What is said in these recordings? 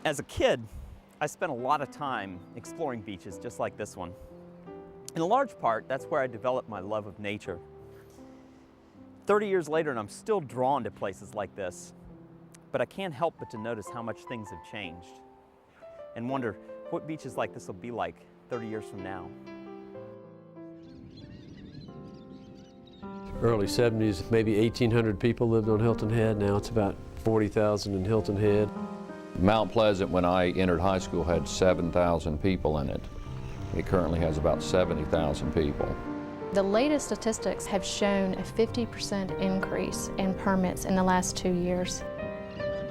As a kid, I spent a lot of time exploring beaches just like this one. In a large part, that's where I developed my love of nature. 30 years later, and I'm still drawn to places like this, but I can't help but to notice how much things have changed and wonder what beaches like this will be like 30 years from now. Early 70s, maybe 1,800 people lived on Hilton Head. Now it's about 40,000 in Hilton Head. Mount Pleasant, when I entered high school, had 7,000 people in it. It currently has about 70,000 people. The latest statistics have shown a 50% increase in permits in the last 2 years.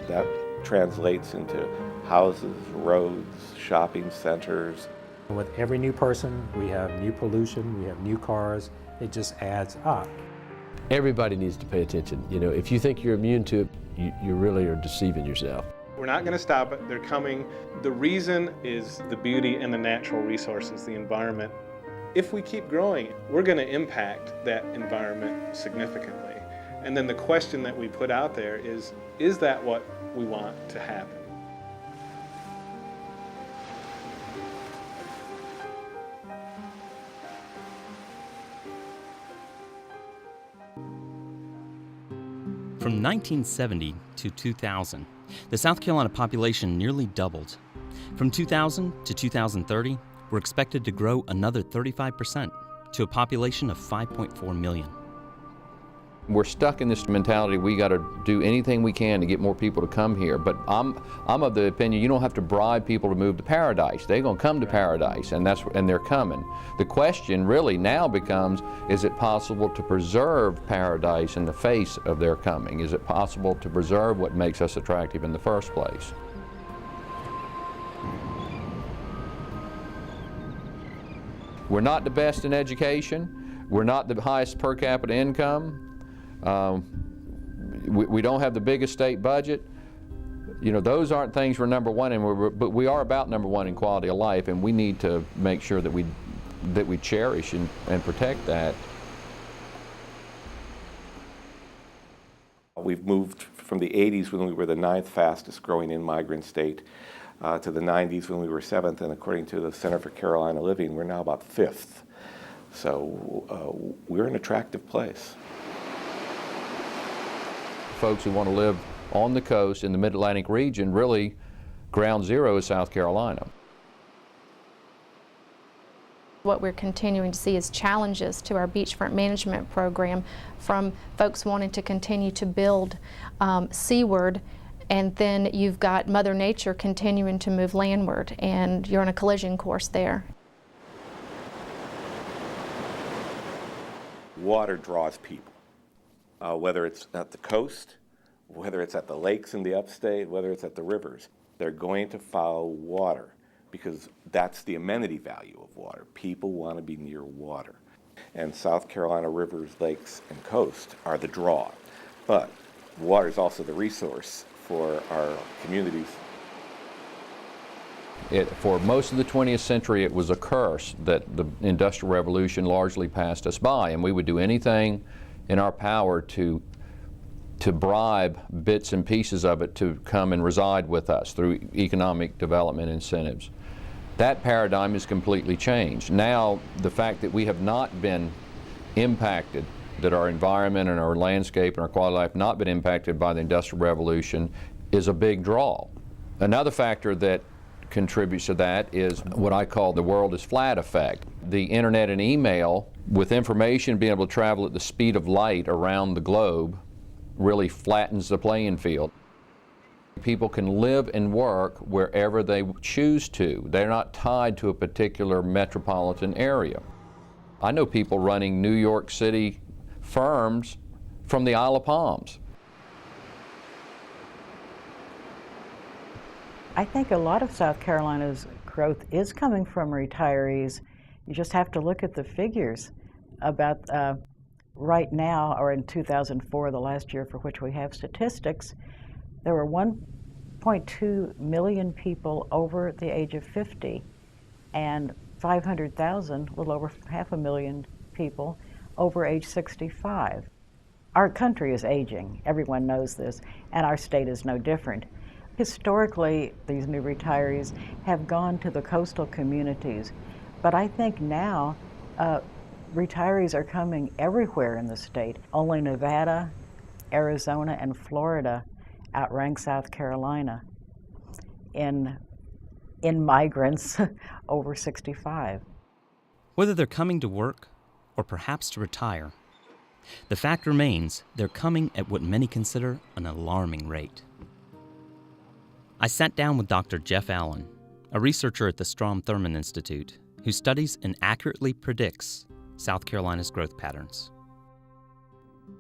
That translates into houses, roads, shopping centers. With every new person, we have new pollution, we have new cars. It just adds up. Everybody needs to pay attention. You know, if you think you're immune to it, you really are deceiving yourself. We're not going to stop it. They're coming. The reason is the beauty and the natural resources, the environment. If we keep growing, we're going to impact that environment significantly. And then the question that we put out there is that what we want to happen? From 1970 to 2000, the South Carolina population nearly doubled. From 2000 to 2030, we're expected to grow another 35% to a population of 5.4 million. We're stuck in this mentality, we got to do anything we can to get more people to come here. But I'm of the opinion you don't have to bribe people to move to paradise. They're going to come to paradise, and they're coming. The question really now becomes, is it possible to preserve paradise in the face of their coming? Is it possible to preserve what makes us attractive in the first place? We're not the best in education. We're not the highest per capita income. We don't have the biggest state budget. You know, those aren't things we're number one in, but we are about number one in quality of life, and we need to make sure that we cherish and protect that. We've moved from the 80s when we were the 9th fastest growing in-migrant state to the 90s when we were 7th, and according to the Center for Carolina Living, we're now about 5th. So we're an attractive place. Folks who want to live on the coast in the Mid-Atlantic region, really ground zero is South Carolina. What we're continuing to see is challenges to our beachfront management program from folks wanting to continue to build seaward, and then you've got Mother Nature continuing to move landward, and you're on a collision course there. Water draws people. Whether it's at the coast, whether it's at the lakes in the upstate, whether it's at the rivers, they're going to follow water because that's the amenity value of water. People want to be near water. And South Carolina rivers, lakes, and coast are the draw. But water is also the resource for our communities. For most of the 20th century, it was a curse that the Industrial Revolution largely passed us by, and we would do anything in our power to bribe bits and pieces of it to come and reside with us through economic development incentives. That paradigm has completely changed. Now, the fact that we have not been impacted, that our environment and our landscape and our quality of life have not been impacted by the Industrial Revolution is a big draw. Another factor that contributes to that is what I call the world is flat effect. The internet and email, with information being able to travel at the speed of light around the globe, really flattens the playing field. People can live and work wherever they choose to. They're not tied to a particular metropolitan area. I know people running New York City firms from the Isle of Palms. I think a lot of South Carolina's growth is coming from retirees. You just have to look at the figures about right now, or in 2004, the last year for which we have statistics, there were 1.2 million people over the age of 50 and 500,000, a little over 500,000 people over age 65. Our country is aging, everyone knows this, and our state is no different. Historically, these new retirees have gone to the coastal communities, but I think now retirees are coming everywhere in the state. Only Nevada, Arizona, and Florida outrank South Carolina in migrants over 65. Whether they're coming to work or perhaps to retire, the fact remains they're coming at what many consider an alarming rate. I sat down with Dr. Jeff Allen, a researcher at the Strom Thurmond Institute, who studies and accurately predicts South Carolina's growth patterns.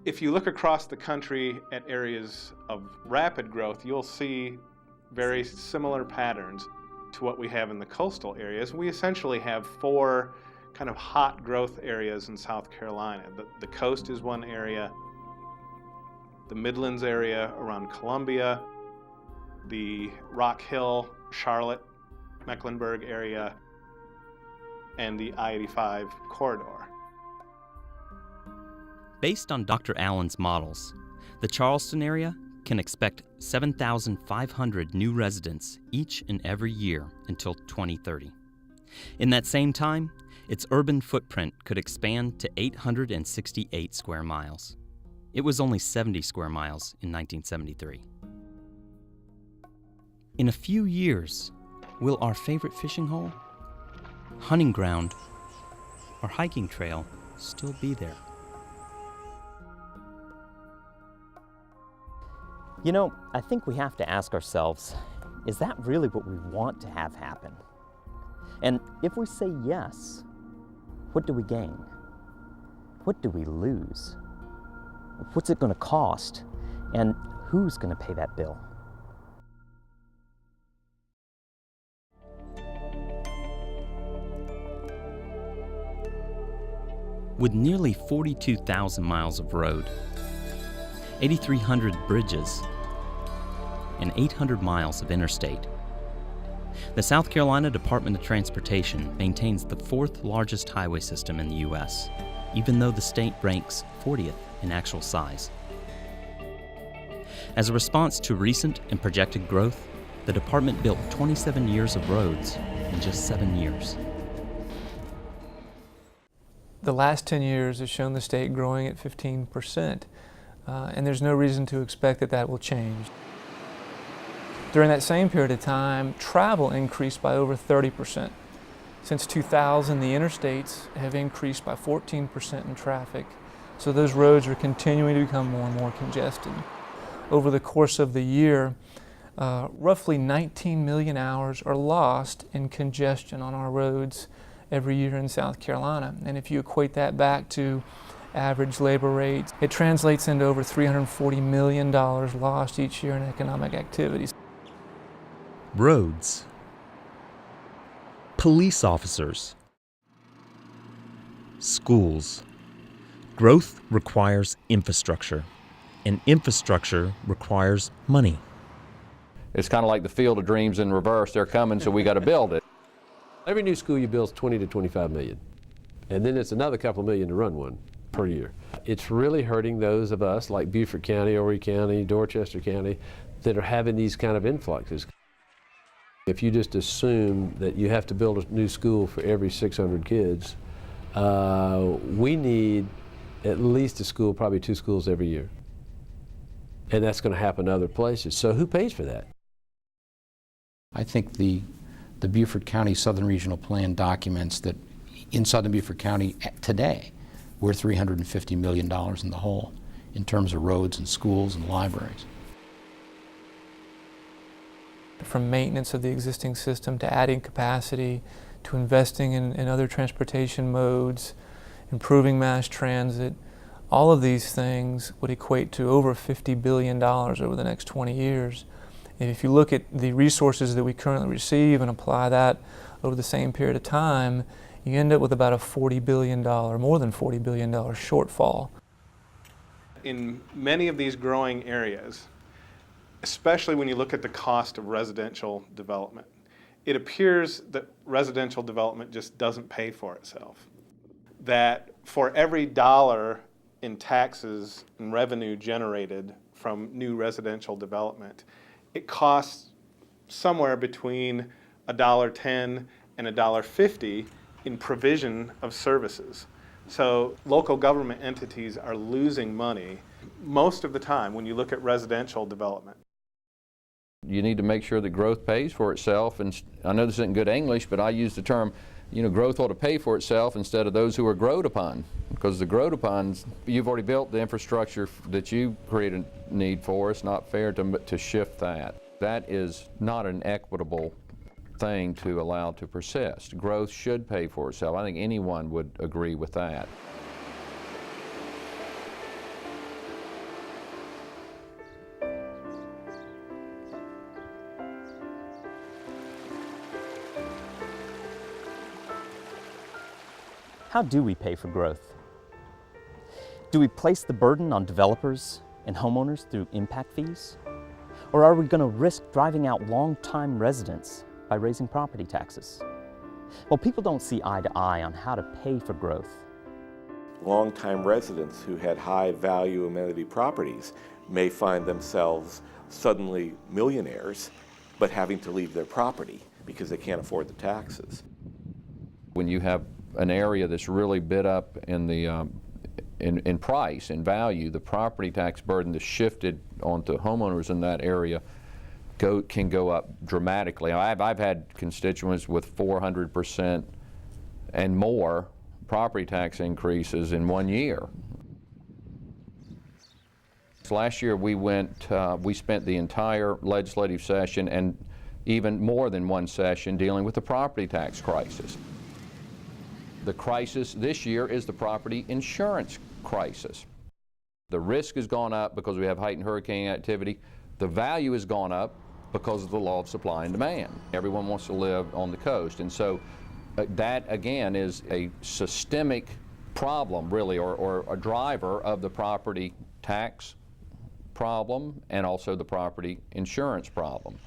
If you look across the country at areas of rapid growth, you'll see very similar patterns to what we have in the coastal areas. We essentially have 4 kind of hot growth areas in South Carolina. The coast is one area, the Midlands area around Columbia, the Rock Hill, Charlotte, Mecklenburg area, and the I-85 corridor. Based on Dr. Allen's models, the Charleston area can expect 7,500 new residents each and every year until 2030. In that same time, its urban footprint could expand to 868 square miles. It was only 70 square miles in 1973. In a few years, will our favorite fishing hole, hunting ground, or hiking trail still be there? You know, I think we have to ask ourselves, is that really what we want to have happen? And if we say yes, what do we gain? What do we lose? What's it going to cost? And who's going to pay that bill? With nearly 42,000 miles of road, 8,300 bridges, and 800 miles of interstate, the South Carolina Department of Transportation maintains the 4th largest highway system in the U.S., even though the state ranks 40th in actual size. As a response to recent and projected growth, the department built 27 years of roads in just 7 years. The last 10 years has shown the state growing at 15%, and there's no reason to expect that that will change. During that same period of time, travel increased by over 30%. Since 2000, the interstates have increased by 14% in traffic, so those roads are continuing to become more and more congested. Over the course of the year, roughly 19 million hours are lost in congestion on our roads every year in South Carolina. And if you equate that back to average labor rates, it translates into over $340 million lost each year in economic activities. Roads, police officers, schools. Growth requires infrastructure, and infrastructure requires money. It's kind of like the field of dreams in reverse. They're coming, so we got to build it. Every new school you build is 20 to 25 million. And then it's another couple million to run one per year. It's really hurting those of us like Beaufort County, Horry County, Dorchester County that are having these kind of influxes. If you just assume that you have to build a new school for every 600 kids, we need at least a school, probably 2 schools every year. And that's going to happen other places. So who pays for that? I think the Beaufort County Southern Regional Plan documents that in Southern Beaufort County today, we're $350 million in the hole in terms of roads and schools and libraries. From maintenance of the existing system to adding capacity to investing in other transportation modes, improving mass transit, all of these things would equate to over $50 billion over the next 20 years. And if you look at the resources that we currently receive and apply that over the same period of time, you end up with about a $40 billion, more than $40 billion shortfall. In many of these growing areas, especially when you look at the cost of residential development, it appears that residential development just doesn't pay for itself. That for every dollar in taxes and revenue generated from new residential development, it costs somewhere between $1.10 and $1.50 in provision of services. So local government entities are losing money most of the time when you look at residential development. You need to make sure that growth pays for itself, and I know this isn't good English, but I use the term, growth ought to pay for itself instead of those who are growed upon. Because the growed upon, you've already built the infrastructure that you create a need for. It's not fair to shift that. That is not an equitable thing to allow to persist. Growth should pay for itself. I think anyone would agree with that. How do we pay for growth? Do we place the burden on developers and homeowners through impact fees? Or are we going to risk driving out long-time residents by raising property taxes? Well, people don't see eye to eye on how to pay for growth. Long-time residents who had high-value amenity properties may find themselves suddenly millionaires, but having to leave their property because they can't afford the taxes. When you have an area that's really bid up in the in price, in value, the property tax burden that's shifted onto homeowners in that area can go up dramatically. I've had constituents with 400% and more property tax increases in 1 year. Last year we spent the entire legislative session and even more than one session dealing with the property tax crisis. The crisis this year is the property insurance crisis. The risk has gone up because we have heightened hurricane activity. The value has gone up because of the law of supply and demand. Everyone wants to live on the coast, and so that again is a systemic problem really, or a driver of the property tax problem and also the property insurance problem.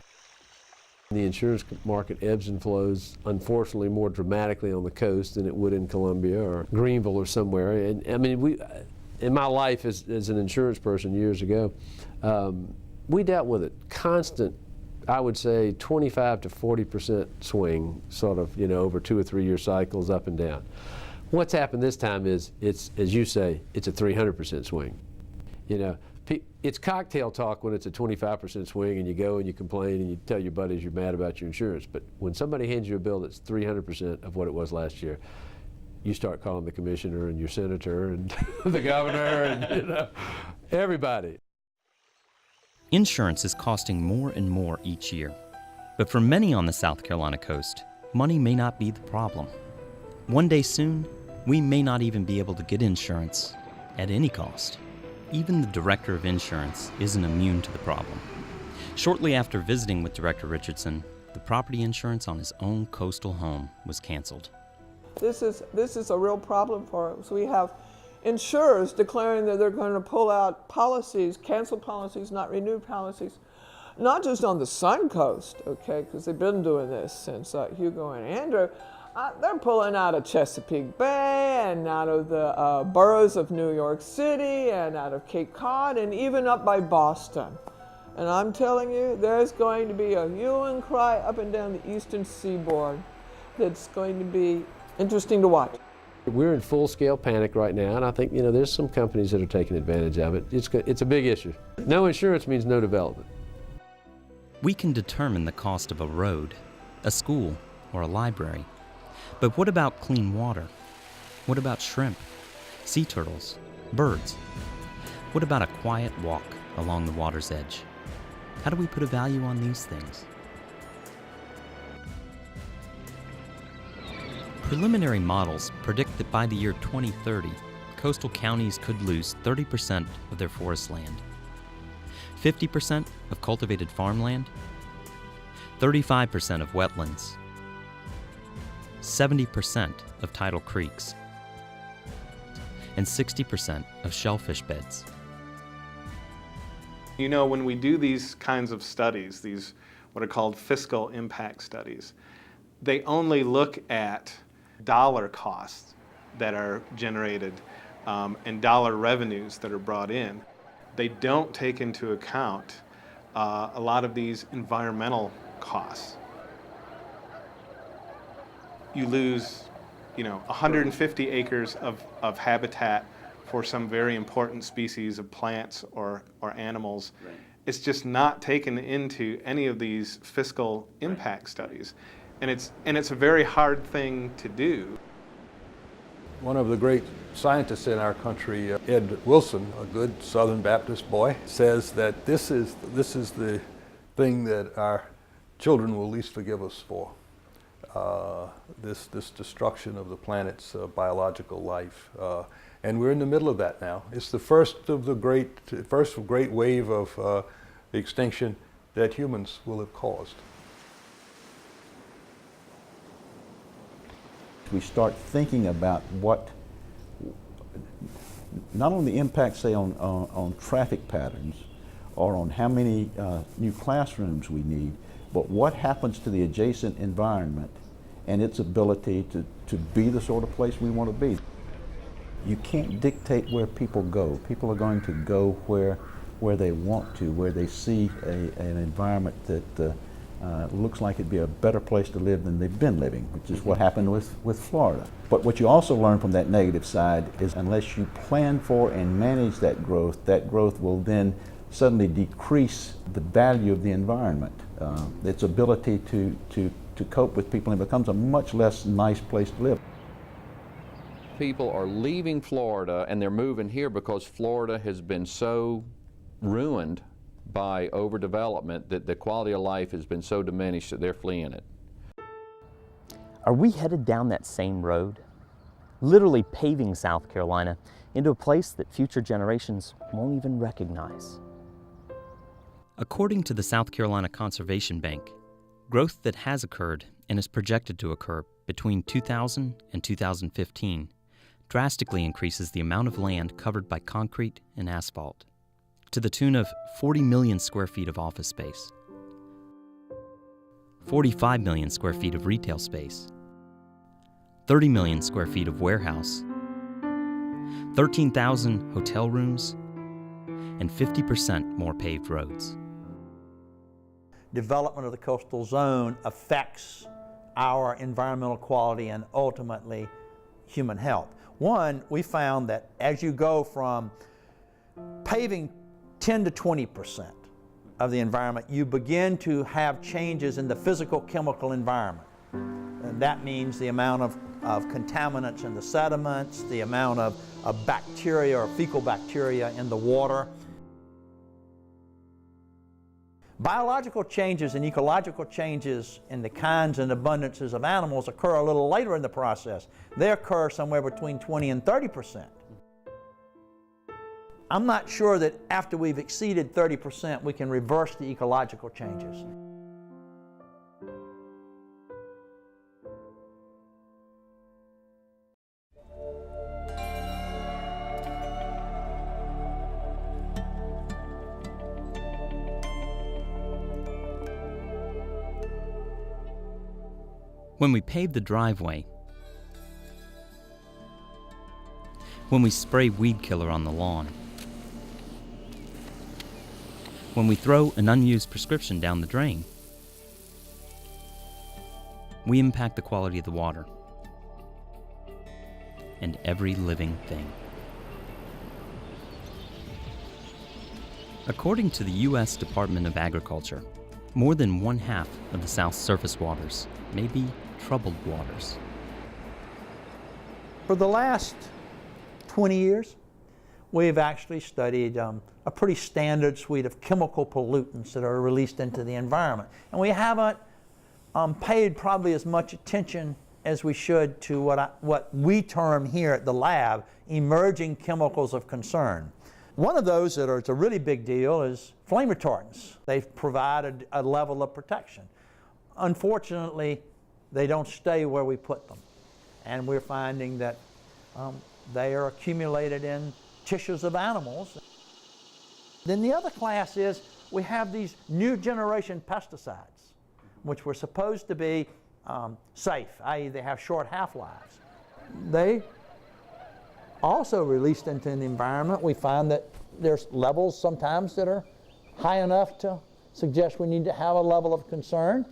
The insurance market ebbs and flows, unfortunately, more dramatically on the coast than it would in Columbia or Greenville or somewhere. And I mean, in my life as an insurance person years ago, we dealt with it constant. I would say 25 to 40% swing, sort of, over 2 or 3 year cycles, up and down. What's happened this time is it's, as you say, it's a 300% swing. It's cocktail talk when it's a 25% swing and you go and you complain and you tell your buddies you're mad about your insurance. But when somebody hands you a bill that's 300% of what it was last year, you start calling the commissioner and your senator and the governor and everybody. Insurance is costing more and more each year. But for many on the South Carolina coast, money may not be the problem. One day soon, we may not even be able to get insurance at any cost. Even the Director of Insurance isn't immune to the problem. Shortly after visiting with Director Richardson, the property insurance on his own coastal home was canceled. This is a real problem for us. We have insurers declaring that they're going to pull out policies, cancel policies, not renew policies, not just on the Sun Coast, okay, because they've been doing this since Hugo and Andrew. They're pulling out of Chesapeake Bay and out of the boroughs of New York City and out of Cape Cod and even up by Boston. And I'm telling you, there's going to be a hue and cry up and down the eastern seaboard that's going to be interesting to watch. We're in full-scale panic right now, and I think there's some companies that are taking advantage of it. It's a big issue. No insurance means no development. We can determine the cost of a road, a school, or a library. But what about clean water? What about shrimp, sea turtles, birds? What about a quiet walk along the water's edge? How do we put a value on these things? Preliminary models predict that by the year 2030, coastal counties could lose 30% of their forest land, 50% of cultivated farmland, 35% of wetlands, 70% of tidal creeks, and 60% of shellfish beds. When we do these kinds of studies, these what are called fiscal impact studies, they only look at dollar costs that are generated and dollar revenues that are brought in. They don't take into account a lot of these environmental costs. You lose, 150 acres of habitat for some very important species of plants or animals. Right. It's just not taken into any of these fiscal impact studies. And it's a very hard thing to do. One of the great scientists in our country, Ed Wilson, a good Southern Baptist boy, says that this is the thing that our children will least forgive us for. This destruction of the planet's biological life, and we're in the middle of that now. It's the first great wave of extinction that humans will have caused. We start thinking about what, not only the impact, say, on traffic patterns or on how many new classrooms we need, but what happens to the adjacent environment and its ability to be the sort of place we want to be. You can't dictate where people go. People are going to go where they want to, where they see an environment that looks like it'd be a better place to live than they've been living, which is what happened with Florida. But what you also learn from that negative side is unless you plan for and manage that growth will then suddenly decrease the value of the environment, its ability to cope with people, and it becomes a much less nice place to live. People are leaving Florida and they're moving here because Florida has been so ruined by overdevelopment that the quality of life has been so diminished that they're fleeing it. Are we headed down that same road? Literally paving South Carolina into a place that future generations won't even recognize. According to the South Carolina Conservation Bank, growth that has occurred and is projected to occur between 2000 and 2015 drastically increases the amount of land covered by concrete and asphalt, to the tune of 40 million square feet of office space, 45 million square feet of retail space, 30 million square feet of warehouse, 13,000 hotel rooms, and 50% more paved roads. Development of the coastal zone affects our environmental quality and ultimately human health. One, we found that as you go from paving 10 to 20% of the environment, you begin to have changes in the physical chemical environment. And that means the amount of contaminants in the sediments, the amount of bacteria or fecal bacteria in the water. Biological changes and ecological changes in the kinds and abundances of animals occur a little later in the process. They occur somewhere between 20 and 30%. I'm not sure that after we've exceeded 30%, we can reverse the ecological changes. When we pave the driveway, when we spray weed killer on the lawn, when we throw an unused prescription down the drain, we impact the quality of the water and every living thing. According to the U.S. Department of Agriculture, more than 1/2 of the South's surface waters may be troubled waters. For the last 20 years, we've actually studied a pretty standard suite of chemical pollutants that are released into the environment. And we haven't paid probably as much attention as we should to what we term here at the lab emerging chemicals of concern. One of those that it's a really big deal is flame retardants. They've provided a level of protection. Unfortunately, they don't stay where we put them. And we're finding that they are accumulated in tissues of animals. Then the other class is we have these new generation pesticides, which were supposed to be safe, i.e. they have short half-lives. They also released into the environment, we find that there's levels sometimes that are high enough to suggests we need to have a level of concern.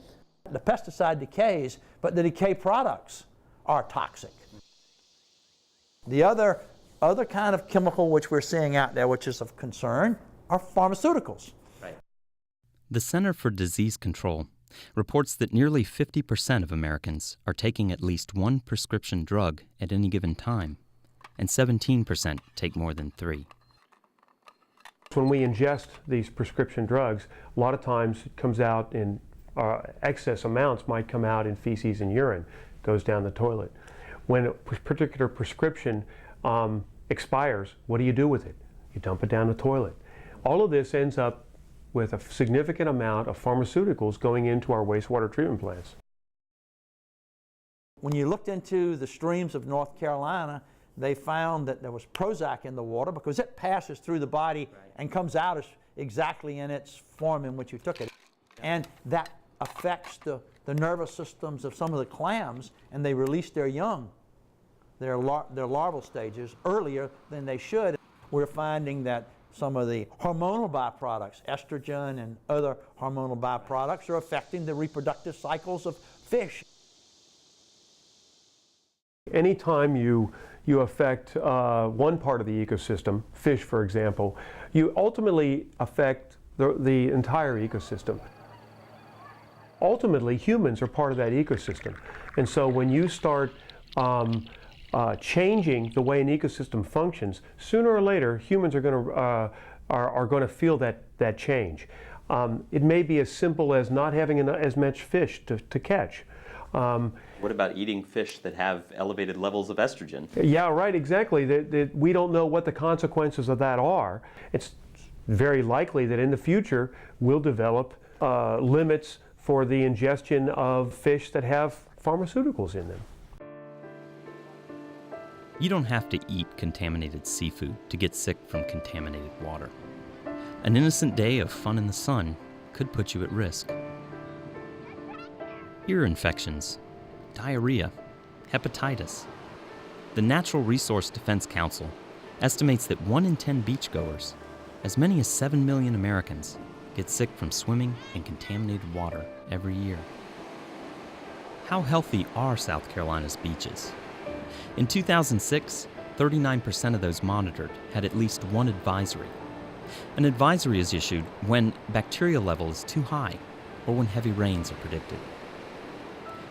The pesticide decays, but the decay products are toxic. The other kind of chemical which we're seeing out there, which is of concern, are pharmaceuticals. Right. The Center for Disease Control reports that nearly 50% of Americans are taking at least one prescription drug at any given time, and 17% take more than 3. When we ingest these prescription drugs, a lot of times it comes out in excess amounts might come out in feces and urine, goes down the toilet. When a particular prescription expires, what do you do with it? You dump it down the toilet. All of this ends up with a significant amount of pharmaceuticals going into our wastewater treatment plants. When you looked into the streams of North Carolina, they found that there was Prozac in the water because it passes through the body and comes out as exactly in its form in which you took it. And that affects the nervous systems of some of the clams, and they release their young, their larval stages, earlier than they should. We're finding that some of the hormonal byproducts, estrogen and other hormonal byproducts, are affecting the reproductive cycles of fish. Anytime you affect one part of the ecosystem, fish for example, you ultimately affect the entire ecosystem. Ultimately, humans are part of that ecosystem. And so when you start changing the way an ecosystem functions, sooner or later, humans are going to feel that change. It may be as simple as not having as much fish to catch. What about eating fish that have elevated levels of estrogen? Yeah, right, exactly. We don't know what the consequences of that are. It's very likely that in the future we'll develop limits for the ingestion of fish that have pharmaceuticals in them. You don't have to eat contaminated seafood to get sick from contaminated water. An innocent day of fun in the sun could put you at risk. Ear infections, diarrhea, hepatitis. The Natural Resource Defense Council estimates that 1 in 10 beachgoers, as many as 7 million Americans, get sick from swimming in contaminated water every year. How healthy are South Carolina's beaches? In 2006, 39% of those monitored had at least one advisory. An advisory is issued when bacteria level is too high or when heavy rains are predicted.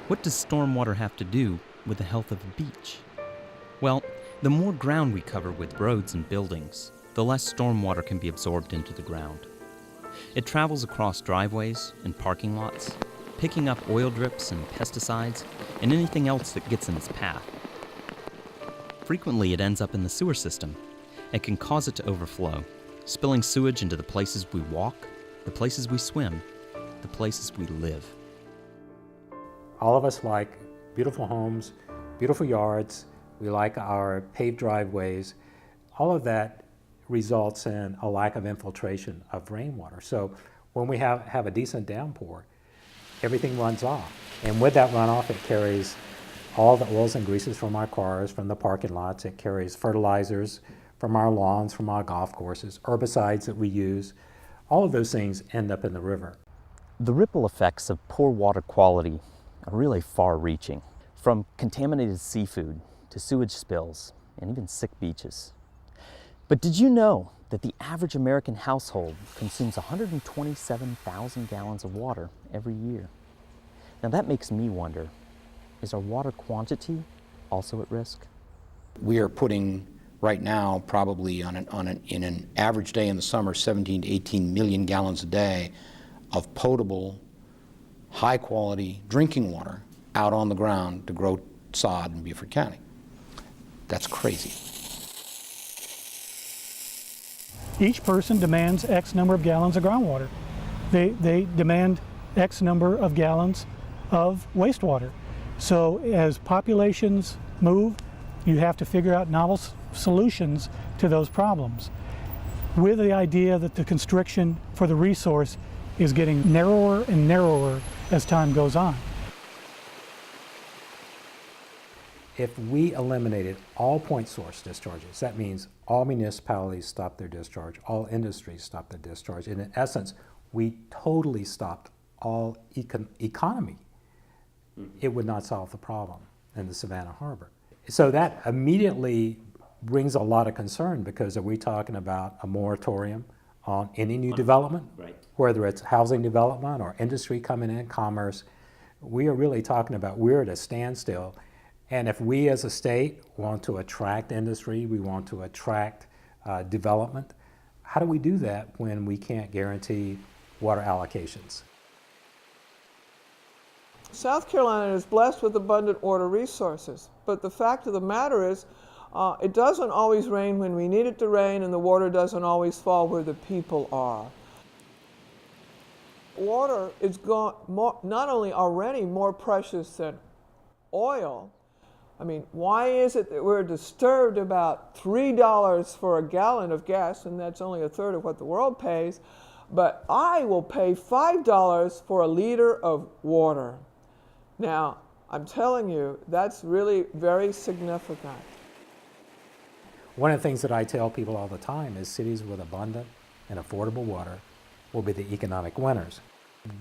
What does stormwater have to do with the health of a beach? Well, the more ground we cover with roads and buildings, the less stormwater can be absorbed into the ground. It travels across driveways and parking lots, picking up oil drips and pesticides and anything else that gets in its path. Frequently, it ends up in the sewer system and can cause it to overflow, spilling sewage into the places we walk, the places we swim, the places we live. All of us like beautiful homes, beautiful yards. We like our paved driveways. All of that results in a lack of infiltration of rainwater. So when we have a decent downpour, everything runs off. And with that runoff, it carries all the oils and greases from our cars, from the parking lots. It carries fertilizers from our lawns, from our golf courses, herbicides that we use. All of those things end up in the river. The ripple effects of poor water quality are really far-reaching, from contaminated seafood to sewage spills and even sick beaches. But did you know that the average American household consumes 127,000 gallons of water every year? Now that makes me wonder, is our water quantity also at risk? We are putting right now probably in an average day in the summer 17 to 18 million gallons a day of potable, high-quality drinking water out on the ground to grow sod in Beaufort County. That's crazy. Each person demands X number of gallons of groundwater. They demand X number of gallons of wastewater. So as populations move, you have to figure out novel solutions to those problems, with the idea that the constriction for the resource is getting narrower and narrower as time goes on. If we eliminated all point source discharges, that means all municipalities stop their discharge, all industries stop their discharge, and in essence, we totally stopped all economy, it would not solve the problem in the Savannah Harbor. So that immediately brings a lot of concern, because are we talking about a moratorium on any new development? Right. Whether it's housing development or industry coming in, commerce, we are really talking about we're at a standstill. And if we as a state want to attract industry, we want to attract development, how do we do that when we can't guarantee water allocations? South Carolina is blessed with abundant water resources, but the fact of the matter is it doesn't always rain when we need it to rain, and the water doesn't always fall where the people are. Water is not only already more precious than oil. I mean, why is it that we're disturbed about $3 for a gallon of gas, and that's only a third of what the world pays, but I will pay $5 for a liter of water? Now, I'm telling you, that's really very significant. One of the things that I tell people all the time is cities with abundant and affordable water will be the economic winners.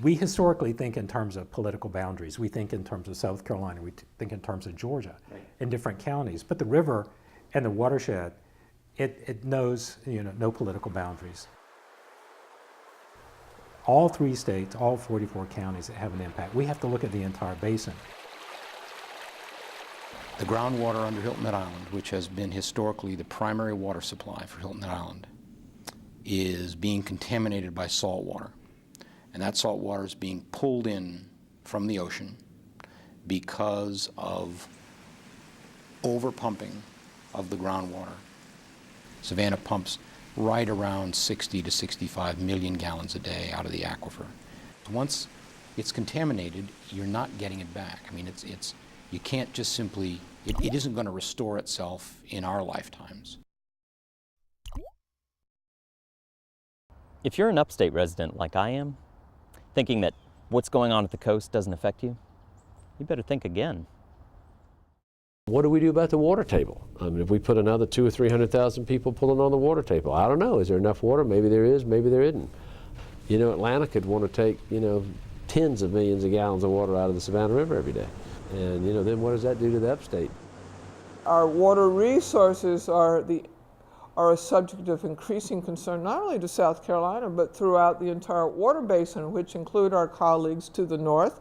We historically think in terms of political boundaries. We think in terms of South Carolina. We think in terms of Georgia, right, in different counties. But the river and the watershed, it knows no political boundaries. All 3 states, all 44 counties that have an impact. We have to look at the entire basin. The groundwater under Hilton Head Island, which has been historically the primary water supply for Hilton Head Island, is being contaminated by salt water. And that salt water is being pulled in from the ocean because of overpumping of the groundwater. Savannah pumps right around 60 to 65 million gallons a day out of the aquifer. Once it's contaminated, you're not getting it back. I mean, you can't just simply, it isn't going to restore itself in our lifetimes. If you're an upstate resident like I am, thinking that what's going on at the coast doesn't affect you, you better think again. What do we do about the water table? I mean, if we put another 200,000 or 300,000 people pulling on the water table, I don't know. Is there enough water? Maybe there is, maybe there isn't. Atlanta could want to take, tens of millions of gallons of water out of the Savannah River every day. And, then what does that do to the upstate? Our water resources are a subject of increasing concern, not only to South Carolina, but throughout the entire water basin, which include our colleagues to the north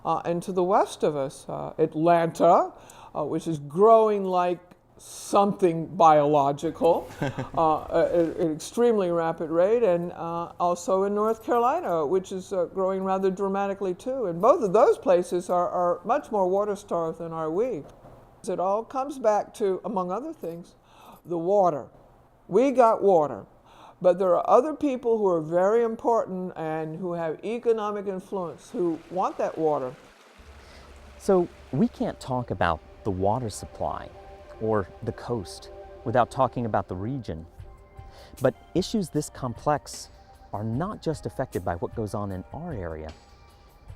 and to the west of us. Atlanta, which is growing like something biological at an extremely rapid rate, and also in North Carolina, which is growing rather dramatically too. And both of those places are much more water-starved than are we. It all comes back to, among other things, the water. We got water, but there are other people who are very important and who have economic influence who want that water. So we can't talk about the water supply or the coast without talking about the region. But issues this complex are not just affected by what goes on in our area,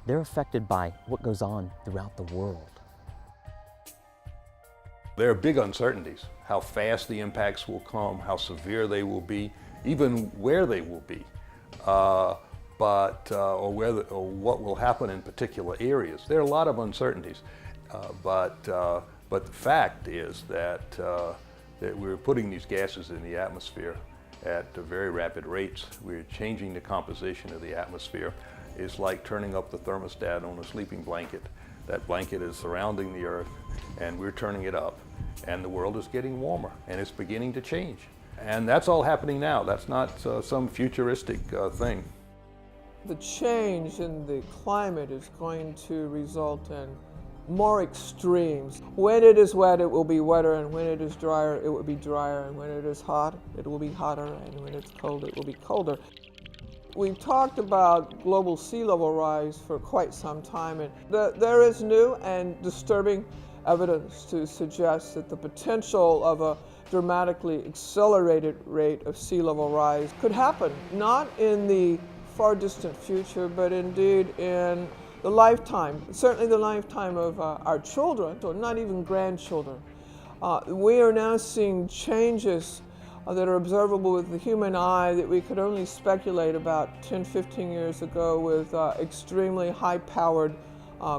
they're affected by what goes on throughout the world. There are big uncertainties, how fast the impacts will come, how severe they will be, even where they will be, or what will happen in particular areas. There are a lot of uncertainties, but the fact is that we're putting these gases in the atmosphere at very rapid rates. We're changing the composition of the atmosphere. It's like turning up the thermostat on a sleeping blanket. That blanket is surrounding the earth, and we're turning it up. And the world is getting warmer, and it's beginning to change. And that's all happening now. That's not some futuristic thing. The change in the climate is going to result in more extremes. When it is wet, it will be wetter, and when it is drier, it will be drier, and when it is hot, it will be hotter, and when it's cold, it will be colder. We've talked about global sea level rise for quite some time, and there is new and disturbing evidence to suggest that the potential of a dramatically accelerated rate of sea level rise could happen, not in the far distant future, but indeed in the lifetime, certainly the lifetime of our children, or not even grandchildren. We are now seeing changes that are observable with the human eye that we could only speculate about 10, 15 years ago with extremely high-powered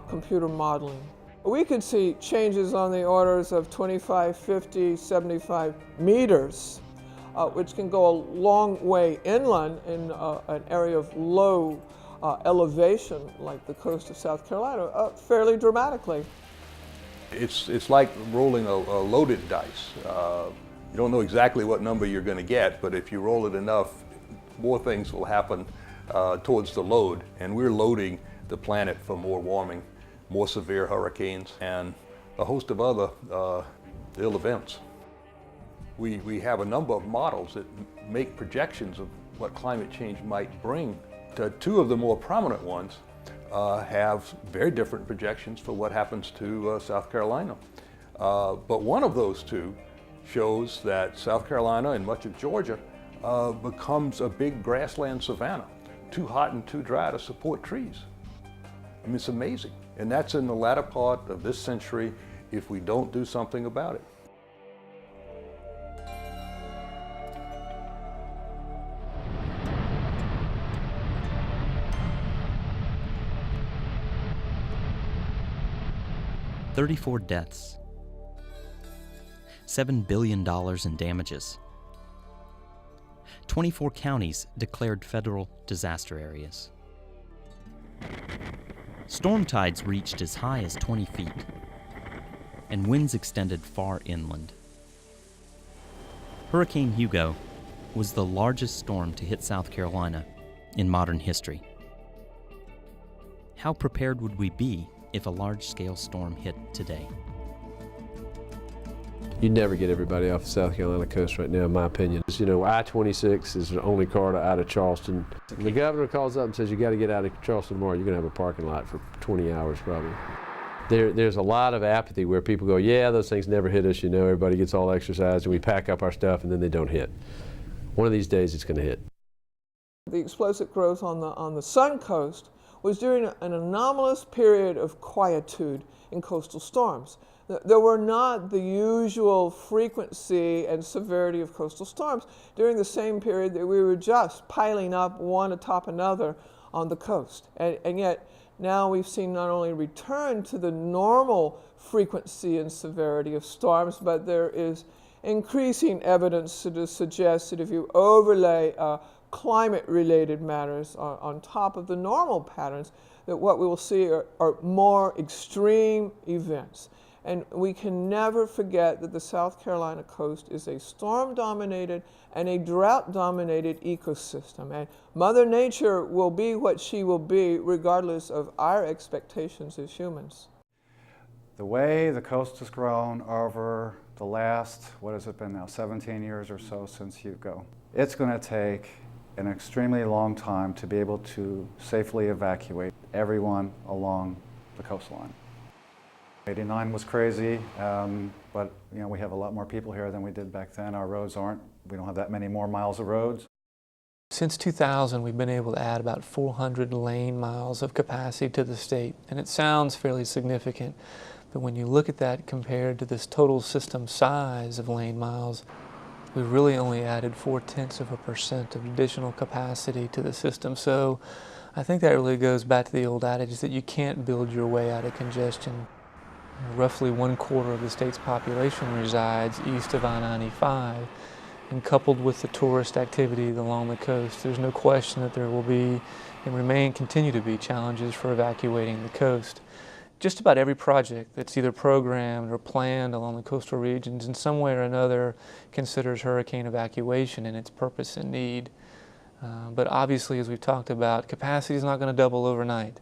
computer modeling. We could see changes on the orders of 25, 50, 75 meters, which can go a long way inland in an area of low elevation like the coast of South Carolina, fairly dramatically. It's like rolling a loaded dice. You don't know exactly what number you're going to get, but if you roll it enough, more things will happen towards the load, and we're loading the planet for more warming, more severe hurricanes, and a host of other ill events. We have a number of models that make projections of what climate change might bring. Two of the more prominent ones have very different projections for what happens to South Carolina. But one of those two shows that South Carolina and much of Georgia becomes a big grassland savanna, too hot and too dry to support trees. I mean, it's amazing. And that's in the latter part of this century if we don't do something about it. $34 deaths, $7 billion in damages. 24 counties declared federal disaster areas. Storm tides reached as high as 20 feet, and winds extended far inland. Hurricane Hugo was the largest storm to hit South Carolina in modern history. How prepared would we be if a large-scale storm hit today? You'd never get everybody off the South Carolina coast right now, in my opinion. You know, I-26 is the only corridor out of Charleston. The governor calls up and says, you got to get out of Charleston tomorrow. You're going to have a parking lot for 20 hours probably. There's a lot of apathy where people go, yeah, those things never hit us, you know, everybody gets all exercised and we pack up our stuff and then they don't hit. One of these days it's going to hit. The explosive growth on the Sun Coast was during an anomalous period of quietude in coastal storms. There were not the usual frequency and severity of coastal storms during the same period that we were just piling up one atop another on the coast. And yet now we've seen not only return to the normal frequency and severity of storms, but there is increasing evidence to suggest that if you overlay climate-related matters on top of the normal patterns, that what we will see are more extreme events. And we can never forget that the South Carolina coast is a storm-dominated and a drought-dominated ecosystem. And Mother Nature will be what she will be regardless of our expectations as humans. The way the coast has grown over the last, what has it been now, 17 years or so since Hugo, it's going to take an extremely long time to be able to safely evacuate everyone along the coastline. 89 was crazy, but you know, we have a lot more people here than we did back then. Our roads we don't have that many more miles of roads. Since 2000, we've been able to add about 400 lane miles of capacity to the state, and it sounds fairly significant, but when you look at that compared to this total system size of lane miles, we've really only added 0.4% of additional capacity to the system. So I think that really goes back to the old adage that you can't build your way out of congestion. Roughly 1/4 of the state's population resides east of I-95, and coupled with the tourist activity along the coast, there's no question that there will be and continue to be challenges for evacuating the coast. Just about every project that's either programmed or planned along the coastal regions in some way or another considers hurricane evacuation in its purpose and need. But obviously, as we've talked about, capacity is not going to double overnight.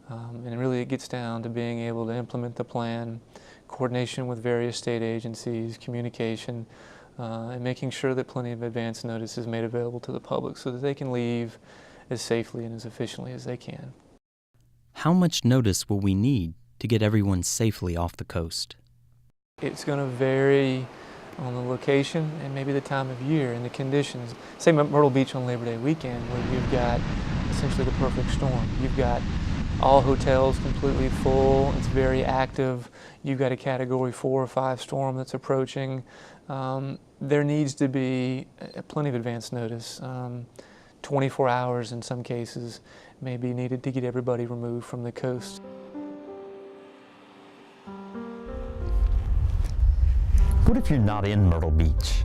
And really it gets down to being able to implement the plan, coordination with various state agencies, communication, and making sure that plenty of advance notice is made available to the public so that they can leave as safely and as efficiently as they can. How much notice will we need to get everyone safely off the coast? It's going to vary on the location and maybe the time of year and the conditions. Say Myrtle Beach on Labor Day weekend, where you've got essentially the perfect storm. You've got all hotels completely full. It's very active. You've got a Category 4 or 5 storm that's approaching. There needs to be plenty of advance notice. 24 hours in some cases may be needed to get everybody removed from the coast. What if you're not in Myrtle Beach?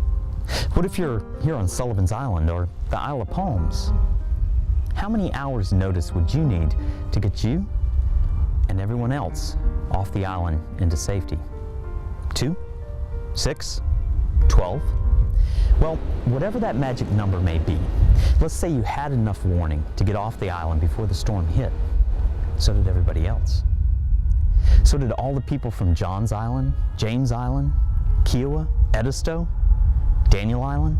What if you're here on Sullivan's Island or the Isle of Palms? How many hours notice would you need to get you and everyone else off the island into safety? 2? 6? 12? Well, whatever that magic number may be, let's say you had enough warning to get off the island before the storm hit. So did everybody else. So did all the people from Johns Island, James Island, Kiowa, Edisto, Daniel Island.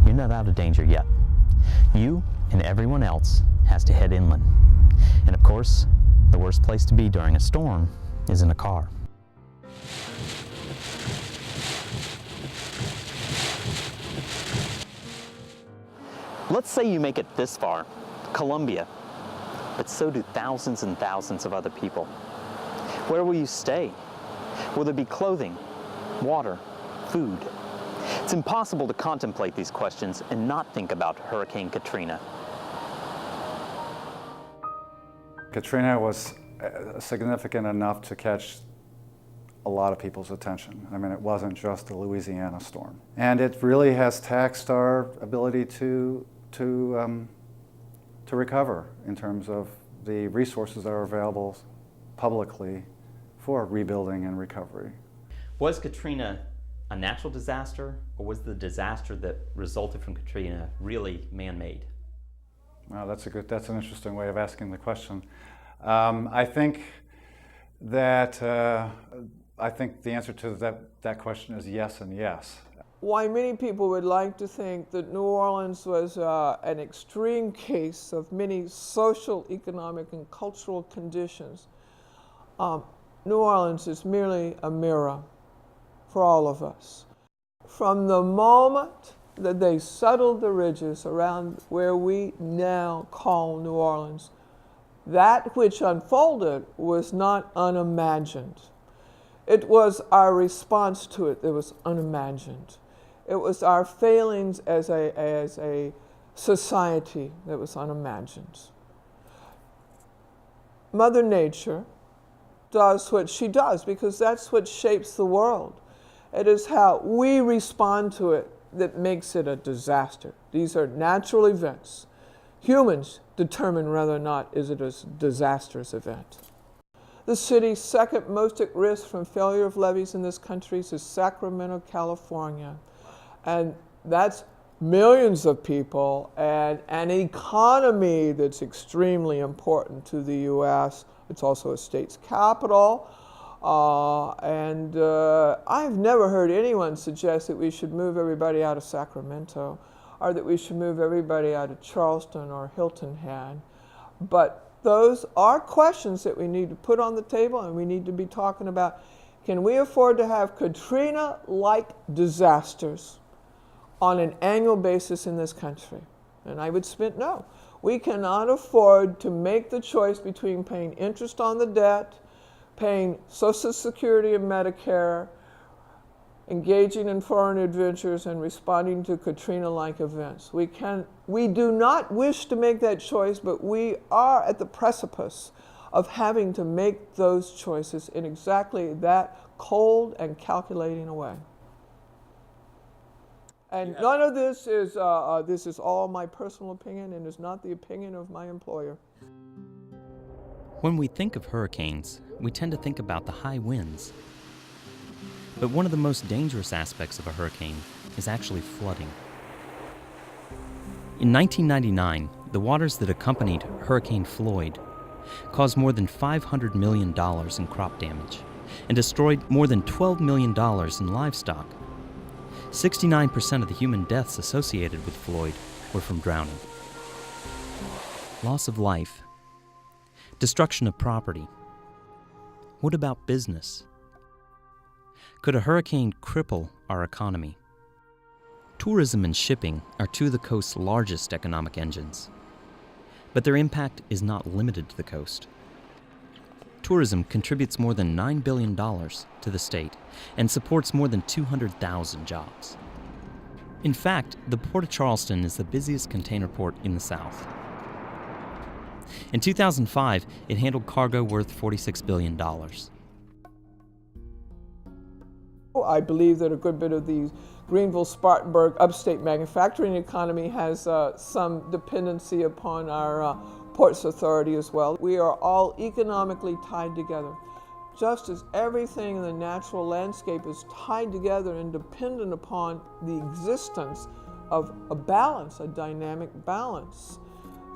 You're not out of danger yet. You and everyone else has to head inland. And of course, the worst place to be during a storm is in a car. Let's say you make it this far, Columbia, but so do thousands and thousands of other people. Where will you stay? Will there be clothing, water, food? It's impossible to contemplate these questions and not think about Hurricane Katrina. Katrina was significant enough to catch a lot of people's attention. I mean, it wasn't just a Louisiana storm. And it really has taxed our ability to recover in terms of the resources that are available publicly for rebuilding and recovery. Was Katrina a natural disaster, or was the disaster that resulted from Katrina really man-made? Well, that's an interesting way of asking the question. I think the answer to that question is yes and yes. Why many people would like to think that New Orleans was an extreme case of many social, economic, and cultural conditions. New Orleans is merely a mirror for all of us. From the moment that they settled the ridges around where we now call New Orleans, that which unfolded was not unimagined. It was our response to it that was unimagined. It was our failings as a society that was unimagined. Mother Nature does what she does because that's what shapes the world. It is how we respond to it that makes it a disaster. These are natural events. Humans determine whether or not is it a disastrous event. The city second most at risk from failure of levees in this country is Sacramento, California. And that's millions of people and an economy that's extremely important to the U.S. It's also a state's capital. I've never heard anyone suggest that we should move everybody out of Sacramento or that we should move everybody out of Charleston or Hilton Head. But those are questions that we need to put on the table and we need to be talking about. Can we afford to have Katrina-like disasters on an annual basis in this country? And I would submit no. We cannot afford to make the choice between paying interest on the debt, paying Social Security and Medicare, engaging in foreign adventures, and responding to Katrina-like events. We do not wish to make that choice, but we are at the precipice of having to make those choices in exactly that cold and calculating a way. And none of this is all my personal opinion and is not the opinion of my employer. When we think of hurricanes, we tend to think about the high winds. But one of the most dangerous aspects of a hurricane is actually flooding. In 1999, the waters that accompanied Hurricane Floyd caused more than $500 million in crop damage and destroyed more than $12 million in livestock. 69% of the human deaths associated with Floyd were from drowning. Loss of life. Destruction of property. What about business? Could a hurricane cripple our economy? Tourism and shipping are two of the coast's largest economic engines. But their impact is not limited to the coast. Tourism contributes more than $9 billion to the state and supports more than 200,000 jobs. In fact, the Port of Charleston is the busiest container port in the South. In 2005, it handled cargo worth $46 billion. I believe that a good bit of the Greenville, Spartanburg, upstate manufacturing economy has some dependency upon our Ports Authority as well. We are all economically tied together. Just as everything in the natural landscape is tied together and dependent upon the existence of a balance, a dynamic balance.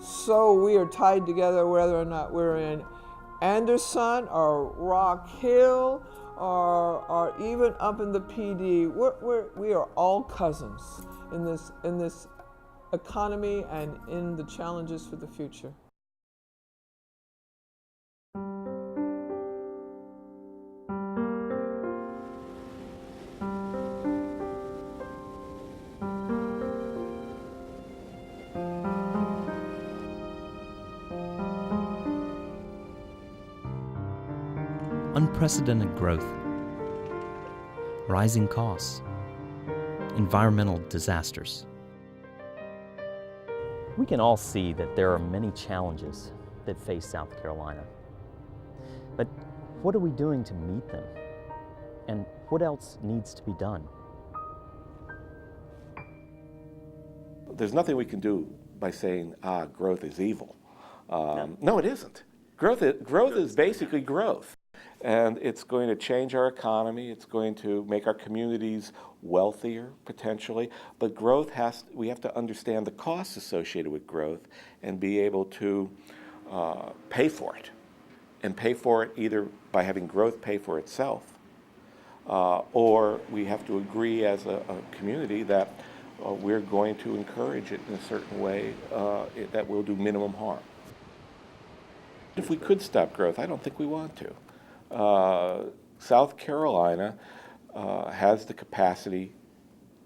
So we are tied together whether or not we're in Anderson or Rock Hill or even up in the PD. We are all cousins in this economy and in the challenges for the future. Unprecedented growth, rising costs, environmental disasters. We can all see that there are many challenges that face South Carolina. But what are we doing to meet them? And what else needs to be done? There's nothing we can do by saying, growth is evil. No, it isn't. Growth is basically growth. And it's going to change our economy. It's going to make our communities wealthier, potentially. But we have to understand the costs associated with growth and be able to pay for it. And pay for it either by having growth pay for itself, or we have to agree as a community that we're going to encourage it in a certain way that will do minimum harm. If we could stop growth, I don't think we want to. South Carolina has the capacity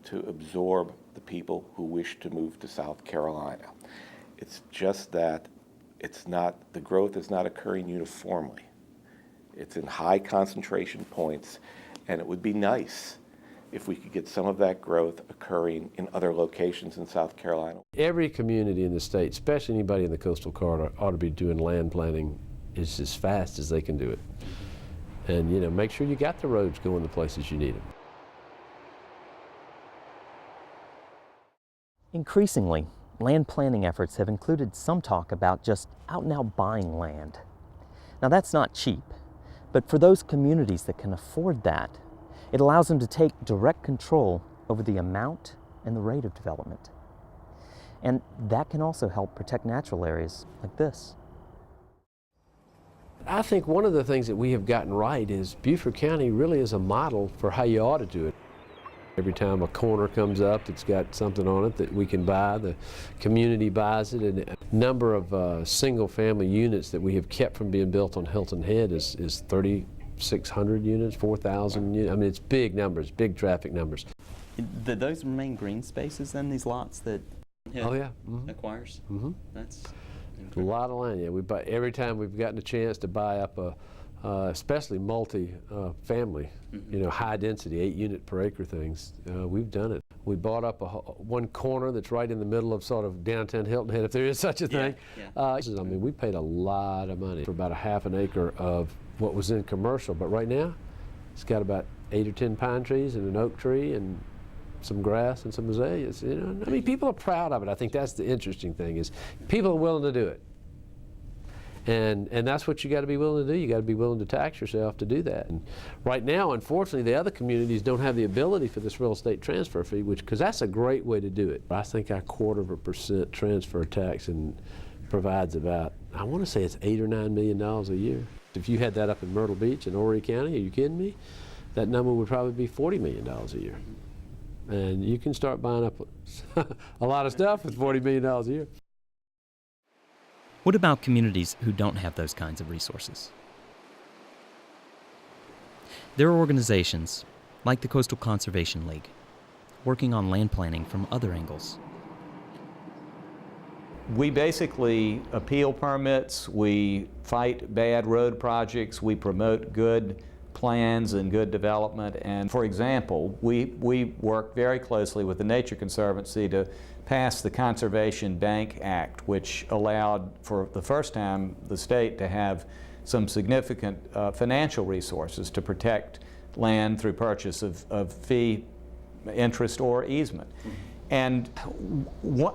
to absorb the people who wish to move to South Carolina. It's just that the growth is not occurring uniformly. It's in high concentration points, and it would be nice if we could get some of that growth occurring in other locations in South Carolina. Every community in the state, especially anybody in the coastal corridor, ought to be doing land planning as fast as they can do it. And make sure you got the roads going the places you need them. Increasingly, land planning efforts have included some talk about just out and out buying land. Now that's not cheap, but for those communities that can afford that, it allows them to take direct control over the amount and the rate of development. And that can also help protect natural areas like this. I think one of the things that we have gotten right is Beaufort County really is a model for how you ought to do it. Every time a corner comes up that's got something on it that we can buy, the community buys it, and the number of single-family units that we have kept from being built on Hilton Head is 3,600 units, 4,000 units. I mean, it's big numbers, big traffic numbers. Do those remain green spaces then, these lots that acquires? Mm-hmm. That's a lot of land. Yeah, we buy every time we've gotten a chance to buy up especially multi-family, high density, 8 unit per acre things. We've done it. We bought up one corner that's right in the middle of sort of downtown Hilton Head, if there is such a thing. I mean, we paid a lot of money for about a half an acre of what was in commercial, but right now it's got about 8 or 10 pine trees and an oak tree and some grass and some azaleas. I mean, people are proud of it. I think that's the interesting thing, is people are willing to do it. And that's what you got to be willing to do. You got to be willing to tax yourself to do that. And right now, unfortunately, the other communities don't have the ability for this real estate transfer fee, because that's a great way to do it. I think our 0.25% transfer tax provides about, I want to say it's $8 or $9 million a year. If you had that up in Myrtle Beach in Horry County, are you kidding me? That number would probably be $40 million a year. And you can start buying up a lot of stuff with $40 million a year. What about communities who don't have those kinds of resources? There are organizations, like the Coastal Conservation League, working on land planning from other angles. We basically appeal permits, we fight bad road projects, we promote good plans and good development. And for example, we work very closely with the Nature Conservancy to pass the Conservation Bank Act, which allowed for the first time the state to have some significant financial resources to protect land through purchase of fee, interest, or easement. And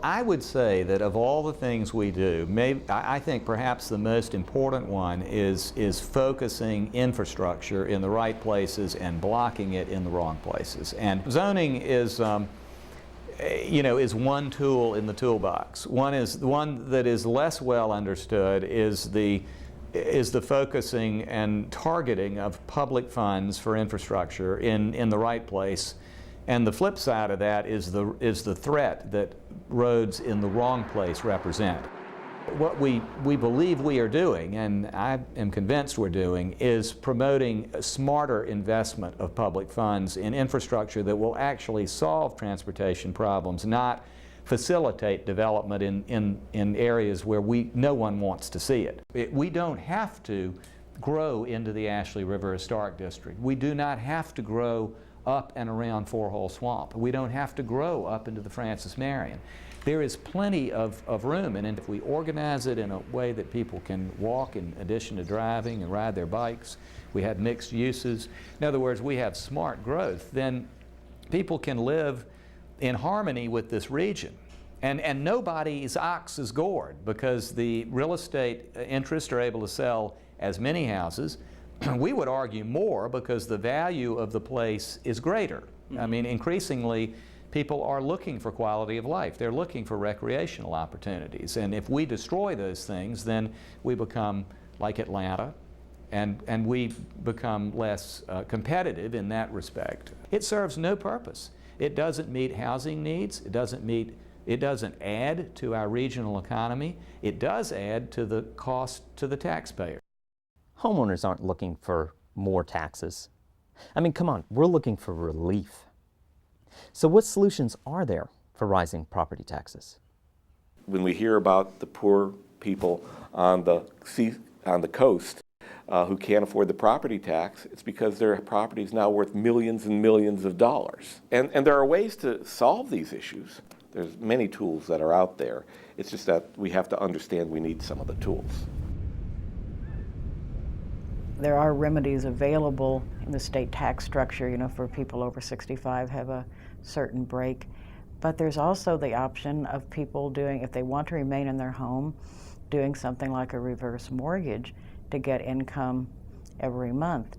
I would say that of all the things we do, I think perhaps the most important one is focusing infrastructure in the right places and blocking it in the wrong places. And zoning is, is one tool in the toolbox. One that is less well understood is the focusing and targeting of public funds for infrastructure in the right place. And the flip side of that is the threat that roads in the wrong place represent. What we believe we are doing, and I am convinced we're doing, is promoting a smarter investment of public funds in infrastructure that will actually solve transportation problems, not facilitate development in areas where no one wants to see it. We don't have to grow into the Ashley River Historic District. We do not have to grow up and around Four Hole Swamp. We don't have to grow up into the Francis Marion. There is plenty of room, and if we organize it in a way that people can walk in addition to driving and ride their bikes, we have mixed uses. In other words, we have smart growth, then people can live in harmony with this region. And nobody's ox is gored because the real estate interests are able to sell as many houses. We would argue more because the value of the place is greater. I mean, increasingly, people are looking for quality of life. They're looking for recreational opportunities. And if we destroy those things, then we become like Atlanta, and we become less competitive in that respect. It serves no purpose. It doesn't meet housing needs. It doesn't add to our regional economy. It does add to the cost to the taxpayer. Homeowners aren't looking for more taxes. I mean, come on, we're looking for relief. So what solutions are there for rising property taxes? When we hear about the poor people on the coast who can't afford the property tax, it's because their property is now worth millions and millions of dollars. And there are ways to solve these issues. There's many tools that are out there. It's just that we have to understand we need some of the tools. There are remedies available in the state tax structure, for people over 65 have a certain break. But there's also the option of people doing, if they want to remain in their home, doing something like a reverse mortgage to get income every month.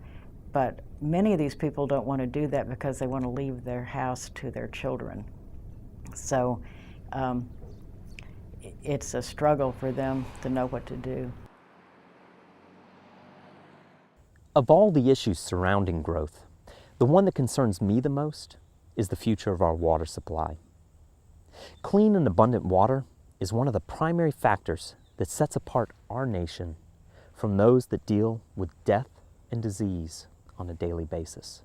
But many of these people don't want to do that because they want to leave their house to their children. So it's a struggle for them to know what to do. Of all the issues surrounding growth, the one that concerns me the most is the future of our water supply. Clean and abundant water is one of the primary factors that sets apart our nation from those that deal with death and disease on a daily basis.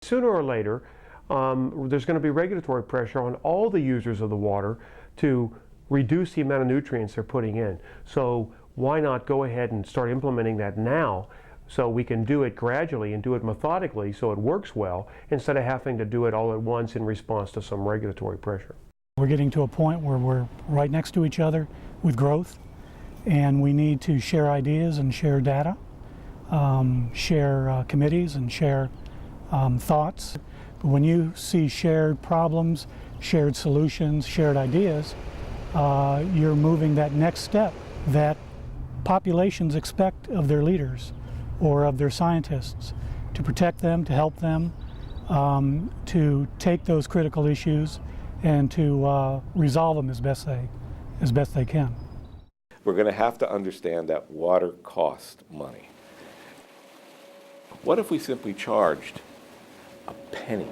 Sooner or later, there's going to be regulatory pressure on all the users of the water to reduce the amount of nutrients they're putting in. So why not go ahead and start implementing that now, so we can do it gradually and do it methodically so it works well, instead of having to do it all at once in response to some regulatory pressure. We're getting to a point where we're right next to each other with growth, and we need to share ideas and share data, share committees and share thoughts. But when you see shared problems, shared solutions, shared ideas, you're moving that next step that populations expect of their leaders or of their scientists, to protect them, to help them, to take those critical issues and to resolve them as best they can. We're going to have to understand that water costs money. What if we simply charged a penny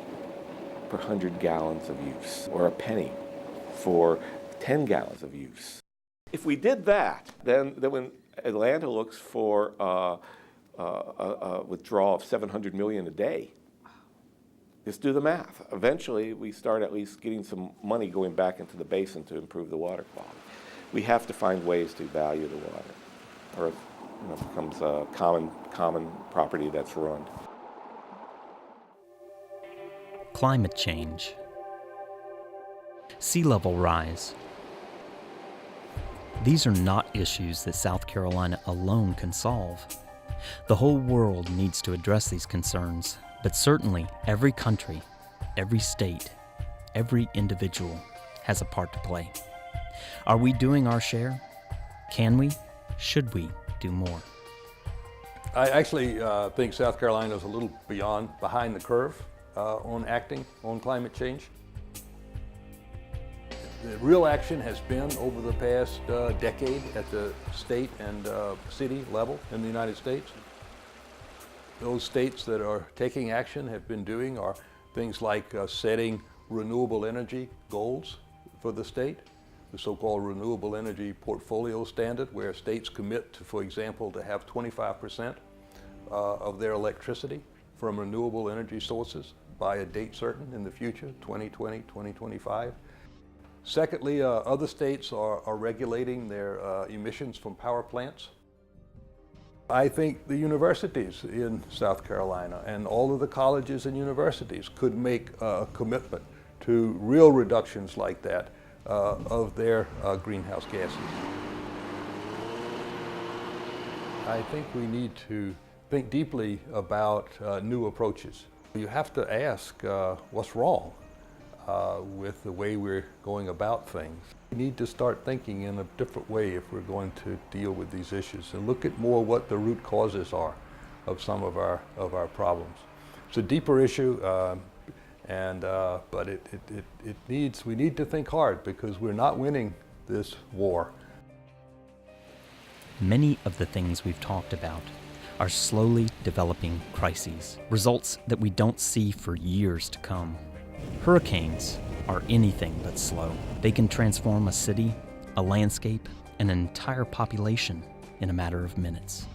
per 100 gallons of use, or a penny for 10 gallons of use? If we did that, then when Atlanta looks for a withdrawal of $700 million a day, Just do the math. Eventually, we start at least getting some money going back into the basin to improve the water quality. We have to find ways to value the water, or it becomes a common property that's ruined. Climate change, sea level rise. These are not issues that South Carolina alone can solve. The whole world needs to address these concerns, but certainly every country, every state, every individual has a part to play. Are we doing our share? Can we? Should we do more? I actually think South Carolina is a little behind the curve on acting on climate change. The real action has been over the past decade at the state and city level in the United States. Those states that are taking action have been doing are things like setting renewable energy goals for the state, the so-called renewable energy portfolio standard, where states commit to, for example, to have 25% of their electricity from renewable energy sources by a date certain in the future, 2020, 2025. Secondly, other states are regulating their emissions from power plants. I think the universities in South Carolina and all of the colleges and universities could make a commitment to real reductions like that of their greenhouse gases. I think we need to think deeply about new approaches. You have to ask what's wrong with the way we're going about things. We need to start thinking in a different way if we're going to deal with these issues and look at more what the root causes are of some of our problems. It's a deeper issue, but we need to think hard because we're not winning this war. Many of the things we've talked about are slowly developing crises, results that we don't see for years to come. Hurricanes are anything but slow. They can transform a city, a landscape, and an entire population in a matter of minutes.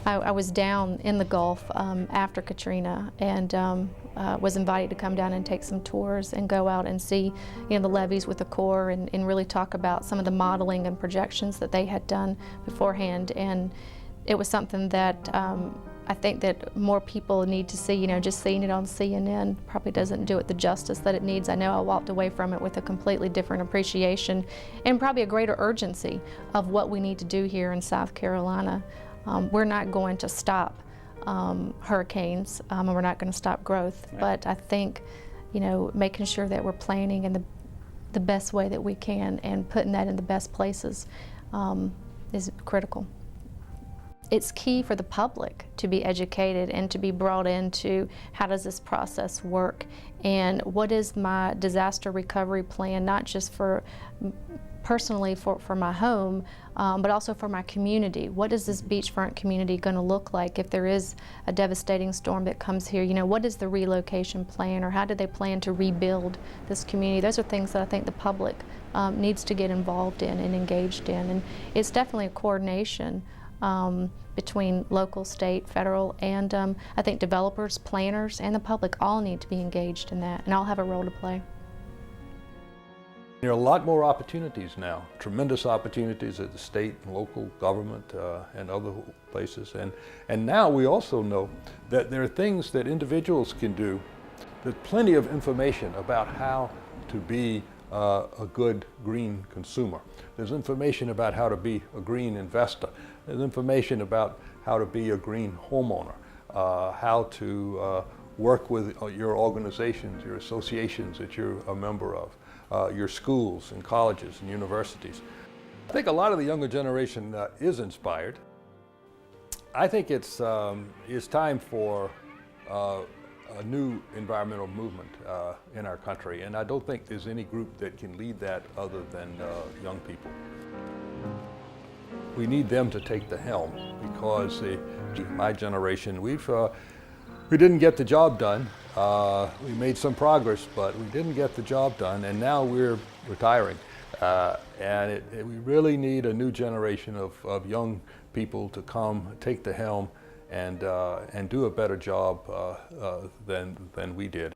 I was down in the Gulf after Katrina and was invited to come down and take some tours and go out and see the levees with the Corps and really talk about some of the modeling and projections that they had done beforehand. And it was something that I think that more people need to see. Just seeing it on CNN probably doesn't do it the justice that it needs. I know I walked away from it with a completely different appreciation and probably a greater urgency of what we need to do here in South Carolina. We're not going to stop hurricanes, and we're not going to stop growth. Right. But I think, making sure that we're planning in the best way that we can and putting that in the best places is critical. It's key for the public to be educated and to be brought into how does this process work and what is my disaster recovery plan, not just for personally for my home, but also for my community. What is this beachfront community going to look like if there is a devastating storm that comes here? What is the relocation plan, or how do they plan to rebuild this community? Those are things that I think the public needs to get involved in and engaged in. And it's definitely a coordination between local, state, federal, and I think developers, planners, and the public all need to be engaged in that and all have a role to play. There are a lot more opportunities now, tremendous opportunities at the state and local government and other places. And now we also know that there are things that individuals can do. There's plenty of information about how to be a good green consumer. There's information about how to be a green investor. There's information about how to be a green homeowner, how to work with your organizations, your associations that you're a member of, your schools and colleges and universities. I think a lot of the younger generation is inspired. I think it's time for a new environmental movement in our country, and I don't think there's any group that can lead that other than young people. We need them to take the helm because my generation, we didn't get the job done. We made some progress, but we didn't get the job done, and now we're retiring. And we really need a new generation of young people to come, take the helm, and do a better job than we did.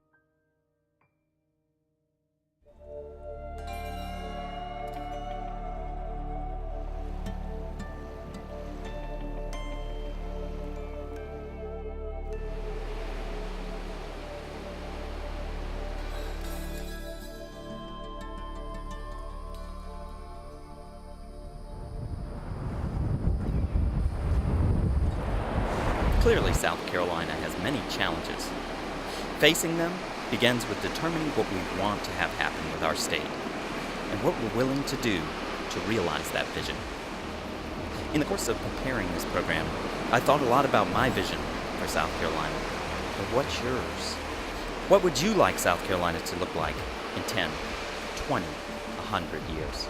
Clearly, South Carolina has many challenges. Facing them begins with determining what we want to have happen with our state and what we're willing to do to realize that vision. In the course of preparing this program, I thought a lot about my vision for South Carolina. But what's yours? What would you like South Carolina to look like in 10, 20, 100 years?